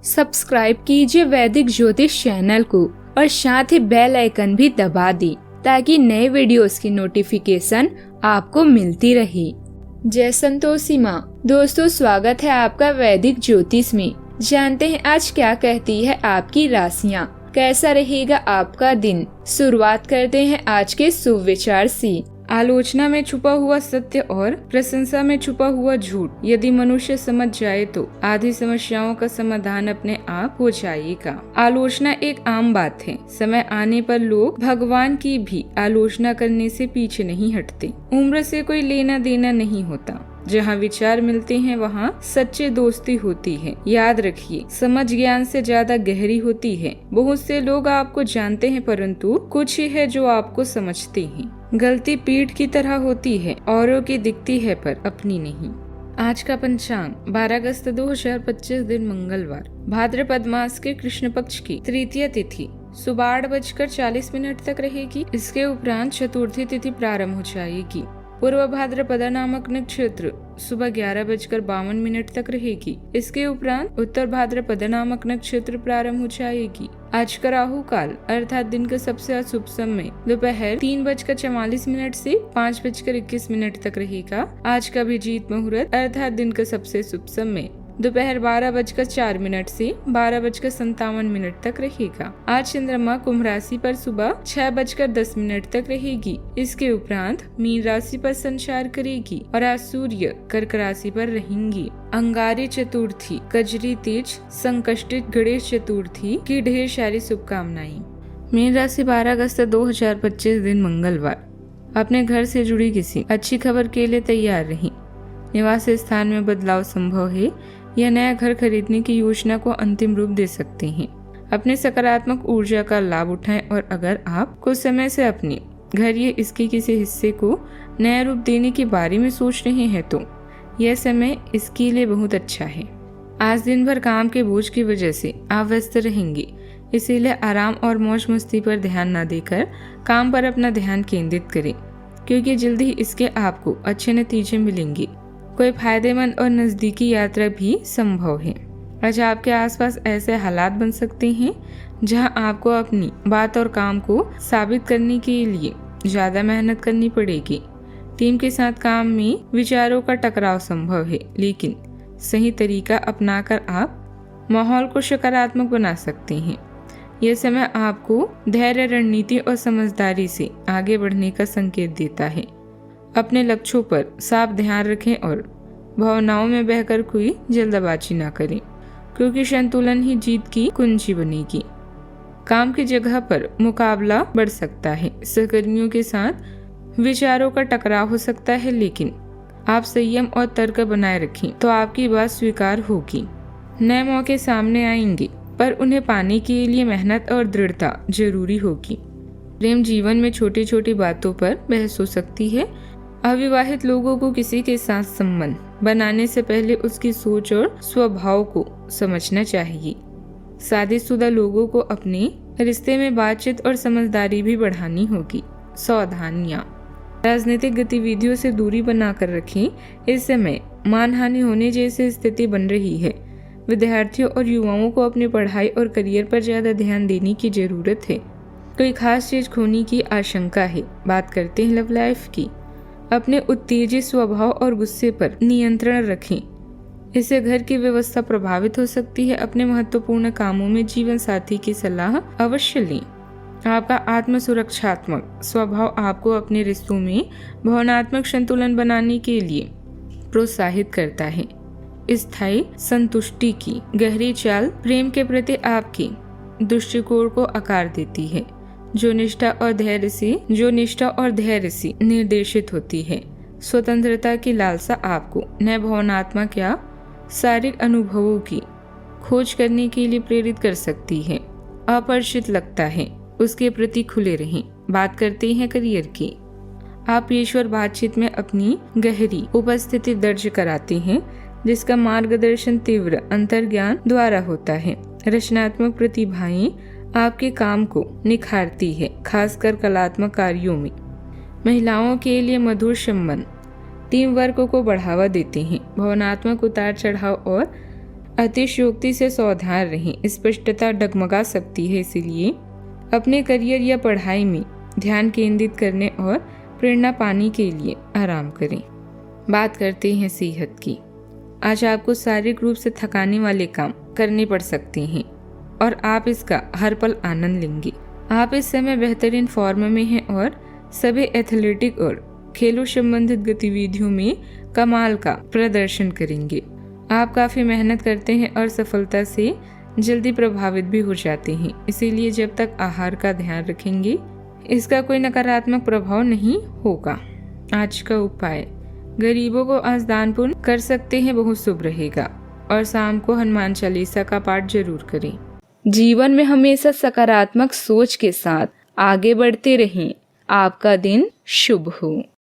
Subscribe कीजिए वैदिक ज्योतिष चैनल को और साथ ही बेल आइकन भी दबा दी ताकि नए वीडियोस की नोटिफिकेशन आपको मिलती रहे। जय संतोषी माँ। दोस्तों, स्वागत है आपका वैदिक ज्योतिष में। जानते हैं आज क्या कहती है आपकी राशियाँ, कैसा रहेगा आपका दिन। शुरुआत करते हैं आज के शुभ विचार से। आलोचना में छुपा हुआ सत्य और प्रशंसा में छुपा हुआ झूठ यदि मनुष्य समझ जाए तो आधी समस्याओं का समाधान अपने आप हो जाएगा। आलोचना एक आम बात है। समय आने पर लोग भगवान की भी आलोचना करने से पीछे नहीं हटते। उम्र से कोई लेना देना नहीं होता। जहाँ विचार मिलते हैं वहाँ सच्ची दोस्ती होती है। याद रखिए, समझ ज्ञान से ज्यादा गहरी होती है। बहुत से लोग आपको जानते हैं परंतु कुछ ही है जो आपको समझते हैं। गलती पीठ की तरह होती है, औरों की दिखती है पर अपनी नहीं। आज का पंचांग 12 अगस्त 2025 दिन मंगलवार, भाद्रपद मास के कृष्ण पक्ष की तृतीय तिथि सुबह 8:40 तक रहेगी। इसके उपरांत चतुर्थी तिथि प्रारंभ हो जाएगी। पूर्व भाद्रपदा नामक नक्षत्र सुबह 11:52 तक रहेगी। इसके उपरांत उत्तर भाद्रपदा नामक नक्षत्र प्रारंभ हो जाएगी। आज का राहु काल अर्थात दिन का सबसे अशुभ समय दोपहर 3:44 से 5:21 तक रहेगा। आज का अभिजीत मुहूर्त अर्थात दिन का सबसे शुभ समय दोपहर 12:04 से 12:57 तक रहेगा। आज चंद्रमा कुंभ राशि पर सुबह 6:10 तक रहेगी। इसके उपरांत मीन राशि पर संचार करेगी और आज सूर्य कर्क राशि पर रहेंगी। अंगारी चतुर्थी, कजरी तीज, संकष्टित गणेश चतुर्थी की ढेर सारी शुभकामनाएं। मीन राशि 12 अगस्त 2025 दिन मंगलवार। अपने घर से जुड़ी किसी अच्छी खबर के लिए तैयार रहें। निवास स्थान में बदलाव संभव है। यह नया घर खरीदने की योजना को अंतिम रूप दे सकते हैं। अपने सकारात्मक ऊर्जा का लाभ उठाएं और अगर आप कुछ समय से अपने घर या इसके किसी हिस्से को नया रूप देने के बारे में सोच रहे हैं तो यह समय इसके लिए बहुत अच्छा है। आज दिन भर काम के बोझ की वजह से आप व्यस्त रहेंगे, इसीलिए आराम और मौज मस्ती पर ध्यान न देकर काम पर अपना ध्यान केंद्रित करें, क्योंकि जल्दी ही इसके आपको अच्छे नतीजे मिलेंगे। कोई फायदेमंद और नजदीकी यात्रा भी संभव है। आज आपके आसपास ऐसे हालात बन सकते हैं जहां आपको अपनी बात और काम को साबित करने के लिए ज्यादा मेहनत करनी पड़ेगी। टीम के साथ काम में विचारों का टकराव संभव है, लेकिन सही तरीका अपनाकर आप माहौल को सकारात्मक बना सकते हैं। यह समय आपको धैर्य, रणनीति और समझदारी से आगे बढ़ने का संकेत देता है। अपने लक्ष्यों पर साफ ध्यान रखें और भावनाओं में बहकर कोई जल्दबाजी न करें, क्योंकि संतुलन ही जीत की कुंजी बनेगी। काम की जगह पर मुकाबला बढ़ सकता है। सहकर्मियों के साथ विचारों का टकराव हो सकता है, लेकिन आप संयम और तर्क बनाए रखें तो आपकी बात स्वीकार होगी। नए मौके सामने आएंगे पर उन्हें पाने के लिए मेहनत और दृढ़ता जरूरी होगी। प्रेम जीवन में छोटी छोटी बातों पर बहस हो सकती है। अविवाहित लोगों को किसी के साथ संबंध बनाने से पहले उसकी सोच और स्वभाव को समझना चाहिए। शादीशुदा लोगों को अपने रिश्ते में बातचीत और समझदारी भी बढ़ानी होगी। सावधानियां, राजनीतिक गतिविधियों से दूरी बनाकर रखें। इस समय मानहानि होने जैसी स्थिति बन रही है। विद्यार्थियों और युवाओं को अपनी पढ़ाई और करियर पर ज्यादा ध्यान देने की जरूरत है। कोई खास चीज खोने की आशंका है। बात करते हैं लव लाइफ की। अपने उत्तेजित स्वभाव और गुस्से पर नियंत्रण रखें, इससे घर की व्यवस्था प्रभावित हो सकती है। अपने महत्वपूर्ण कामों में जीवन साथी की सलाह अवश्य लें। आपका आत्म सुरक्षात्मक स्वभाव आपको अपने रिश्तों में भावनात्मक संतुलन बनाने के लिए प्रोत्साहित करता है। स्थायी संतुष्टि की गहरी चाल प्रेम के प्रति आपके दृष्टिकोण को आकार देती है, जो निष्ठा और धैर्य से निर्देशित होती है। स्वतंत्रता की लालसा आपको नए भावनात्मक या शारीरिक अनुभवों की खोज करने के लिए प्रेरित कर सकती है। अपरिचित लगता है, उसके प्रति खुले रहें। बात करते हैं करियर की। आप पेशेवर बातचीत में अपनी गहरी उपस्थिति दर्ज कराते हैं, जिसका मार्गदर्शन तीव्र अंतर्ज्ञान द्वारा होता है। रचनात्मक प्रतिभाएं आपके काम को निखारती है, खासकर कलात्मक कार्यों में। महिलाओं के लिए मधुर संबंध टीम वर्क को बढ़ावा देते हैं। भावनात्मक उतार चढ़ाव और अतिशयोक्ति से सावधान रहें, स्पष्टता डगमगा सकती है, इसीलिए अपने करियर या पढ़ाई में ध्यान केंद्रित करने और प्रेरणा पाने के लिए आराम करें। बात करते हैं सेहत की। आज आपको शारीरिक रूप से थकाने वाले काम करने पड़ सकते हैं और आप इसका हर पल आनंद लेंगे। आप इस समय बेहतरीन फॉर्म में हैं और सभी एथलेटिक और खेलों संबंधित गतिविधियों में कमाल का प्रदर्शन करेंगे। आप काफी मेहनत करते हैं और सफलता से जल्दी प्रभावित भी हो जाते हैं, इसीलिए जब तक आहार का ध्यान रखेंगे इसका कोई नकारात्मक प्रभाव नहीं होगा। आज का उपाय, गरीबों को आज दान पुण्य कर सकते हैं, बहुत शुभ रहेगा। और शाम को हनुमान चालीसा का पाठ जरूर करें। जीवन में हमेशा सकारात्मक सोच के साथ आगे बढ़ते रहें। आपका दिन शुभ हो।